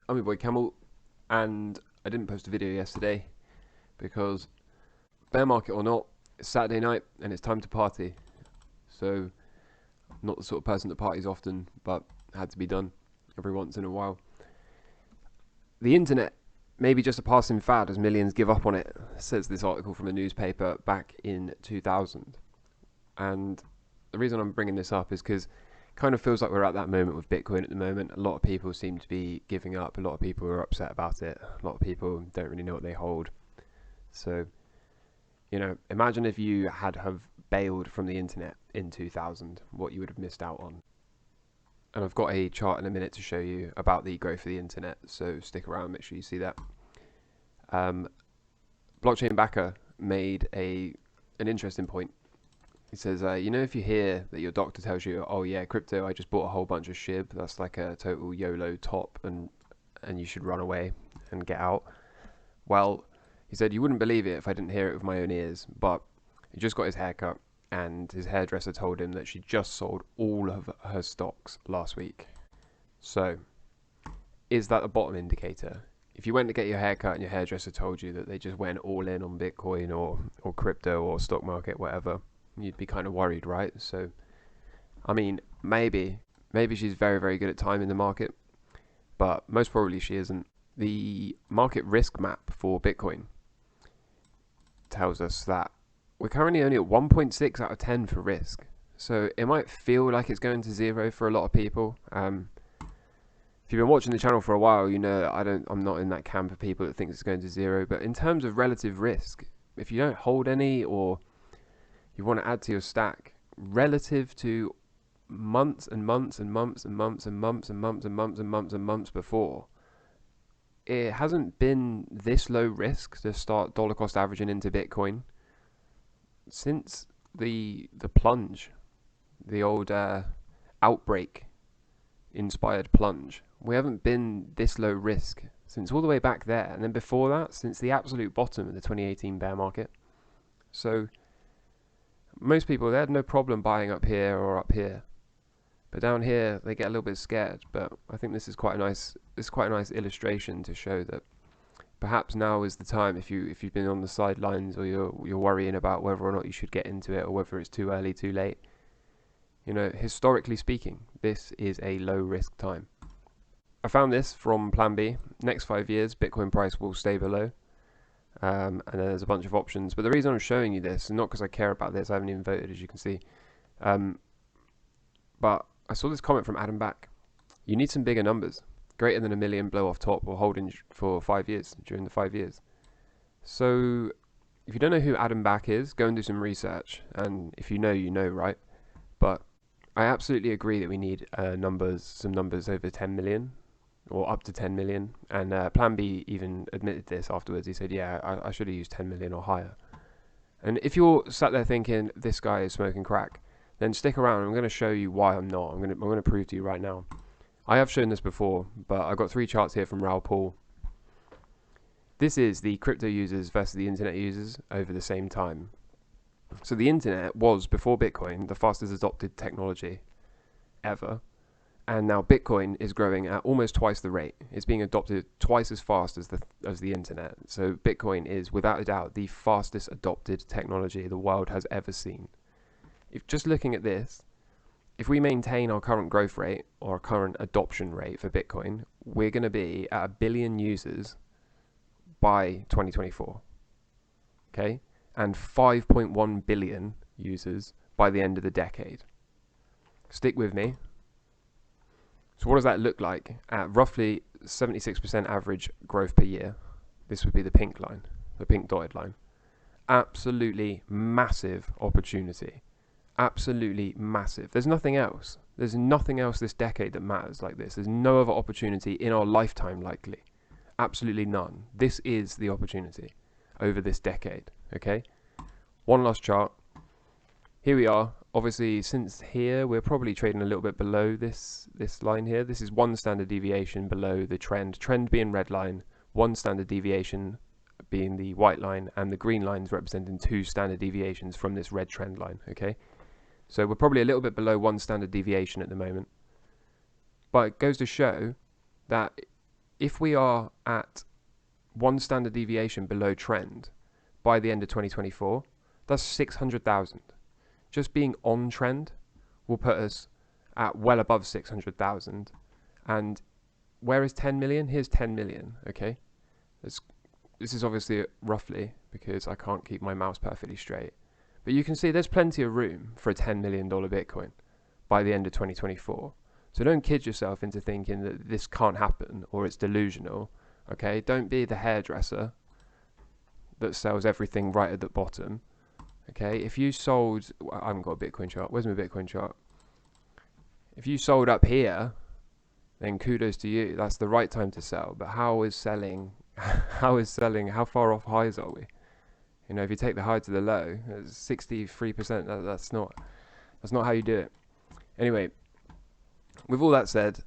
I'm your boy Camel, and I didn't post a video yesterday because, bear market or not, it's Saturday night and it's time to party. So, I'm not the sort of person that parties often, but it had to be done every once in a while. The internet may be just a passing fad as millions give up on it, says this article from a newspaper back in 2000. And the reason I'm bringing this up is because kind of feels like we're at that moment with Bitcoin at the moment. A lot of people seem to be giving up. A lot of people are upset about it. A lot of people don't really know what they hold. So, imagine if you had have bailed from the internet in 2000, what you would have missed out on. And I've got a chart in a minute to show you about the growth of the internet, so stick around, make sure you see that. Blockchain Backer made an interesting point. He says, if you hear that your doctor tells you, oh yeah, crypto, I just bought a whole bunch of SHIB, that's like a total YOLO top, and you should run away and get out. Well, he said, you wouldn't believe it if I didn't hear it with my own ears, but he just got his hair cut, and his hairdresser told him that she just sold all of her stocks last week. So, is that a bottom indicator? If you went to get your hair cut and your hairdresser told you that they just went all in on Bitcoin or crypto or stock market, whatever, you'd be kind of worried, right? So, I mean, maybe she's very, very good at timing the market, but most probably she isn't. The market risk map for Bitcoin tells us that we're currently only at 1.6 out of 10 for risk. So it might feel like it's going to zero for a lot of people. If you've been watching the channel for a while, you know I'm not in that camp of people that thinks it's going to zero. But in terms of relative risk, if you don't hold any or you want to add to your stack relative to months and months and months and months and months and months and months and months and months before, it hasn't been this low risk to start dollar cost averaging into Bitcoin since the plunge, the old outbreak inspired plunge. We haven't been this low risk since all the way back there, and then before that, since the absolute bottom of the 2018 bear market. So most people, they had no problem buying up here or up here, but down here they get a little bit scared. But I think this is quite a nice illustration to show that perhaps now is the time, if you've been on the sidelines or you're worrying about whether or not you should get into it or whether it's too early, too late. Historically speaking, this is a low risk time. I found this from Plan B. Next 5 years, Bitcoin price will stay below. And then there's a bunch of options. But the reason I'm showing you this, and not because I care about this, I haven't even voted, as you can see. But I saw this comment from Adam Back. You need some bigger numbers. Greater than 1 million blow off top or holding for 5 years, during the 5 years. So, if you don't know who Adam Back is, go and do some research. And if you know, you know, right? But I absolutely agree that we need some numbers over 10 million or up to 10 million. And Plan B even admitted this afterwards. He said, yeah, I should have used 10 million or higher. And if you're sat there thinking, this guy is smoking crack, then stick around. I'm going to show you why I'm not. I'm going to prove to you right now. I have shown this before, but I've got 3 charts here from Raoul Pal. This is the crypto users versus the internet users over the same time. So the internet was, before Bitcoin, the fastest adopted technology ever. And now Bitcoin is growing at almost twice the rate. It's being adopted twice as fast as the internet. So Bitcoin is, without a doubt, the fastest adopted technology the world has ever seen. If just looking at this, if we maintain our current growth rate or our current adoption rate for Bitcoin, we're going to be at 1 billion users by 2024. Okay? And 5.1 billion users by the end of the decade. Stick with me. So what does that look like at roughly 76% average growth per year? This would be the pink line, the pink dotted line. Absolutely massive opportunity. Absolutely massive. There's nothing else. There's nothing else this decade that matters like this. There's no other opportunity in our lifetime likely. Absolutely none. This is the opportunity over this decade. Okay? One last chart. Here we are. Obviously, since here, we're probably trading a little bit below this line here. This is 1 standard deviation below the trend. Trend being red line, 1 standard deviation being the white line, and the green lines representing 2 standard deviations from this red trend line. Okay? So we're probably a little bit below 1 standard deviation at the moment. But it goes to show that if we are at one standard deviation below trend by the end of 2024, that's 600,000. Just being on trend will put us at well above 600,000. And where is 10 million? Here's 10 million, okay? This is obviously roughly because I can't keep my mouse perfectly straight. But you can see there's plenty of room for a $10 million Bitcoin by the end of 2024. So don't kid yourself into thinking that this can't happen or it's delusional, okay? Don't be the hairdresser that sells everything right at the bottom, okay? If you sold, I haven't got a Bitcoin chart. Where's my Bitcoin chart? If you sold up here, then kudos to you. That's the right time to sell. But how is selling? How far off highs are we? You know, if you take the high to the low, it's 63%. That's not how you do it. Anyway, with all that said,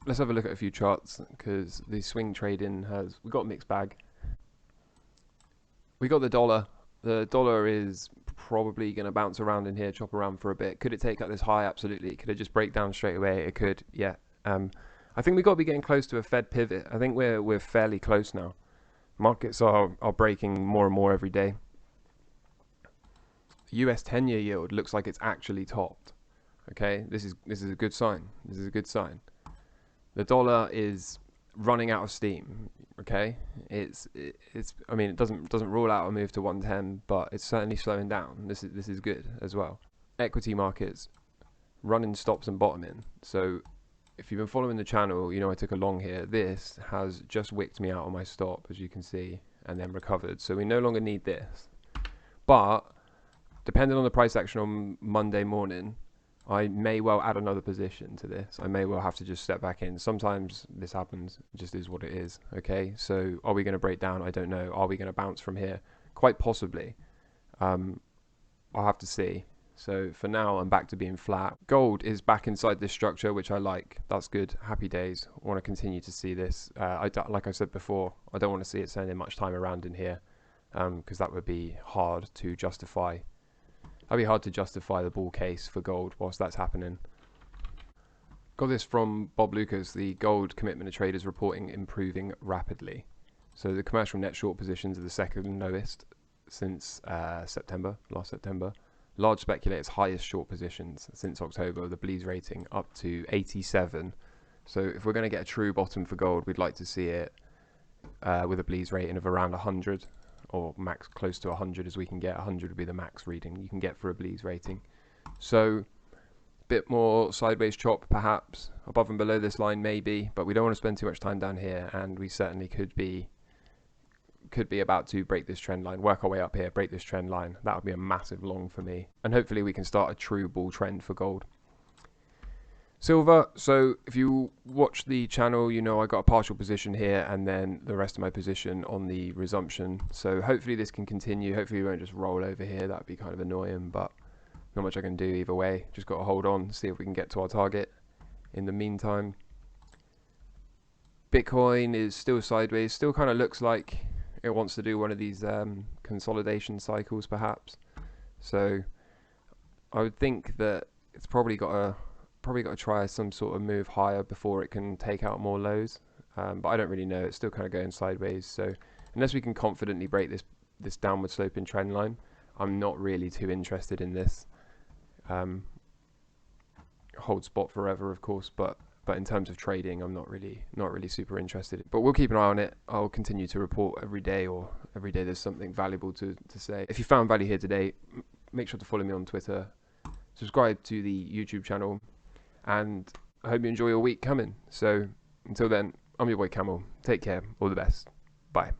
let's have a look at a few charts because the swing trading we got a mixed bag. We got the dollar. The dollar is probably going to bounce around in here, chop around for a bit. Could it take out this high? Absolutely. Could it just break down straight away? It could. Yeah. I think we've got to be getting close to a Fed pivot. I think we're fairly close now. Markets are breaking more and more every day. US 10-year yield looks like it's actually topped. Okay, this is a good sign. This is a good sign. The dollar is running out of steam. Okay, it's I mean, it doesn't rule out a move to 110, but it's certainly slowing down. This is good as well. Equity markets running stops and bottoming. So if you've been following the channel, you know I took a long here. This has just wicked me out on my stop, as you can see, and then recovered. So we no longer need this. But depending on the price action on Monday morning, I may well add another position to this. I may well have to just step back in. Sometimes this happens. It just is what it is. Okay, so are we going to break down? I don't know. Are we going to bounce from here? Quite possibly. I'll have to see. So for now, I'm back to being flat. Gold is back inside this structure, which I like. That's good. Happy days. I want to continue to see this. Like I said before, I don't want to see it spending much time around in here because that would be hard to justify. That'd be hard to justify the bull case for gold whilst that's happening. Got this from Bob Lucas, the gold commitment of traders reporting improving rapidly. So the commercial net short positions are the second lowest since last September. Large speculators' highest short positions since October, the Blees rating up to 87. So if we're going to get a true bottom for gold, we'd like to see it with a Blees rating of around 100. Or max close to 100 as we can get. 100 would be the max reading you can get for a Blees rating. So a bit more sideways chop perhaps above and below this line maybe, but we don't want to spend too much time down here, and we certainly could be about to break this trend line, work our way up here, break this trend line. That would be a massive long for me, and hopefully we can start a true bull trend for gold. Silver, so if you watch the channel, you know I got a partial position here and then the rest of my position on the resumption. So hopefully this can continue. Hopefully we won't just roll over here. That would be kind of annoying, but not much I can do either way. Just got to hold on, see if we can get to our target. In the meantime, Bitcoin is still sideways. Still kind of looks like it wants to do one of these consolidation cycles perhaps. So I would think that it's probably got to try some sort of move higher before it can take out more lows, but I don't really know. It's still kind of going sideways, so unless we can confidently break this downward sloping trend line, I'm not really too interested in this. Hold spot forever, of course, but in terms of trading, I'm not really super interested. But we'll keep an eye on it. I'll continue to report every day, or every day there's something valuable to say. If you found value here today, make sure to follow me on Twitter, subscribe to the YouTube channel, and I hope you enjoy your week coming. So until then, I'm your boy Camel. Take care. All the best. Bye.